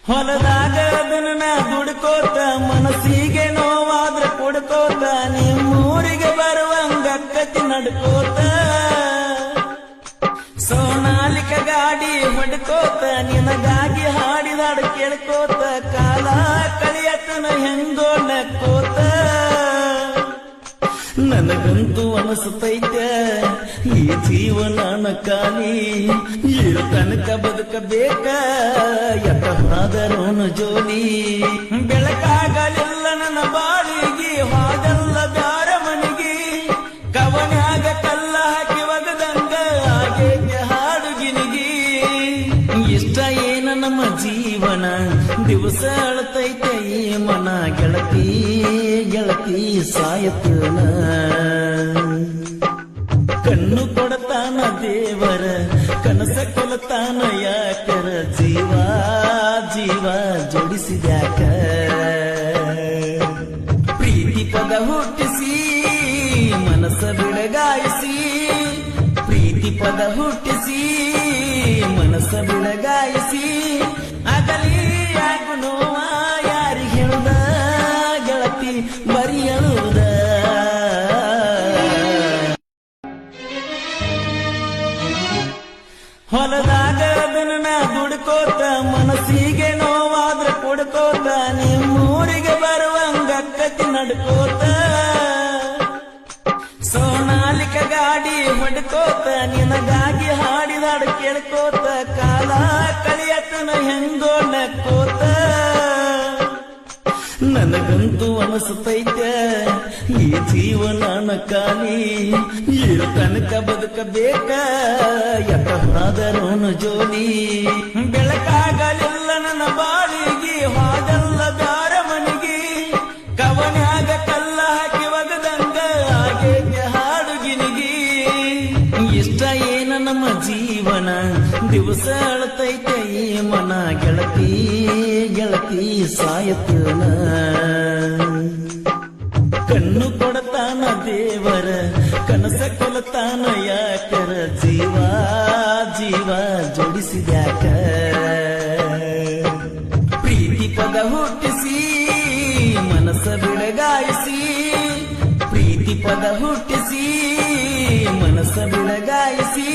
ಹೊಲದಾಗ ಅದನ್ನ ದುಡ್ಕೋತ ಮನಸ್ಸಿಗೆ ನೋವಾದ್ರ ಕುಡ್ಕೋತ ನಿಮ್ಮೂರಿಗೆ ಬರುವಂಗಕ್ಕತಿ ನಡ್ಕೋತ ಸೋನಾಲಿಕ ಗಾಡಿ ಹೊಡ್ಕೋತ ನಿನಗಾಗಿ ಹಾಡಿದಾಡು ಕೇಳ್ಕೋತ ಕಾಲ ಕಳಿಯತನ ಹೆಂಗೋ ನಕ್ಕೋತ ನನಗಂತೂ ಅನಿಸ್ತೈತೆ ಈ ಜೀವನ ಖಾಲಿ ಇರು ತನಕ ಬದುಕಬೇಕ ಯಥಾದರೋನು ಜೋಲಿ ಬೆಳಕಾಗಲಿಲ್ಲ ನನ್ನ ಬಾಳಿಗೆ ಹಾದಲ್ಲ ಬ್ಯಾರ ಮನಿಗೆ ಕವನ್ಯಾಗ ಕಲ್ಲ ಹಾಕಿ ಒಗದಂಗ ಹಾಗೆ ಹಾಡುಗಿನಿಗಿ ಇಷ್ಟ ಏನ ನಮ್ಮ ಜೀವನ ದಿವಸ ಅಳತೈತೆ ಈ ಮನ ಗೆಳತಿ ಗೆಳತಿ ಸಾಯತನ ಕಣ್ಣು ಕೊಡತಾನ ದೇವರ ಕನಸ ಕೊಲತಾನ ಯಾಕರ ಜೀವ ಜೀವ ಜೋಡಿಸಿದ್ಯಾಕ ಪ್ರೀತಿ ಪದ ಹುಟ್ಟಿಸಿ ಮನಸ್ಸ ಬಿಡಗಾಯಿಸಿ ಪ್ರೀತಿ ಪದ ಹುಟ್ಟಿಸಿ ಮನಸ್ಸ ಬಿಡಗಾಯಿಸಿ ಆಗಲಿ ಯಾಕು ನೋವ ಯಾರಿಗೆ ಹೇಳುದ ಗೆಳತಿ ಬರಿ ಅಳುವುದ ಹೊಲದಾಗ ಅದನ್ನ ದುಡ್ಕೋತ ಮನಸ್ಸಿಗೆ ನೋವಾದ್ರ ಕುಡ್ಕೋತ ನಿಮ್ಮೂರಿಗೆ ಬರುವಂಗಕ್ಕತಿ ನಡ್ಕೋತ ಸೋನಾಲಿಕ ಗಾಡಿ ಹೊಡ್ಕೋತ ನಿನಗಾಗಿ ಹಾಡಿದಾಡು ಕೇಳ್ಕೋತ ಕಾಲ ಕಳಿಯತನ ಹೆಂಗೋ ನಕ್ಕೋತ ನನಗಂತೂ ಅನಿಸ್ತೈತೆ ಈ ಜೀವನ ಖಾಲಿ ಇರು ತನಕ ಬದುಕಬೇಕ ಯಥಾದರೋನು ಜೋಲಿ ಬೆಳಕಾಗಲಿಲ್ಲ ನನ್ನ ಬಾಳಿಗೆ ಹಾದಲ್ಲ ಬ್ಯಾರ ಮನಿಗೆ ಕವನ್ಯಾಗ ಕಲ್ಲ ಹಾಕಿ ಒಗದಂಗ ಹಾಗೆ ಹಾಡುಗಿನಿಗಿ ಇಷ್ಟ ಏನ ನಮ್ಮ ಜೀವನ ದಿವಸ ಅಳತೈತೆ ಈ ಮನ ಗೆಳತಿ ಗೆಳತಿ ಸಾಯತನ ಕಣ್ಣು ಕೊಡತಾನ ದೇವರ ಕನಸ ಕೊಲತಾನ ಯಾಕರ ಜೀವ ಜೀವ ಜೋಡಿಸಿದ್ಯಾಕ ಪ್ರೀತಿ ಪದ ಹುಟ್ಟಿಸಿ ಮನಸ್ಸ ಬಿಡಗಾಯಿಸಿ ಪ್ರೀತಿ ಪದ ಹುಟ್ಟಿಸಿ ಮನಸ್ಸ ಬಿಡಗಾಯಿಸಿ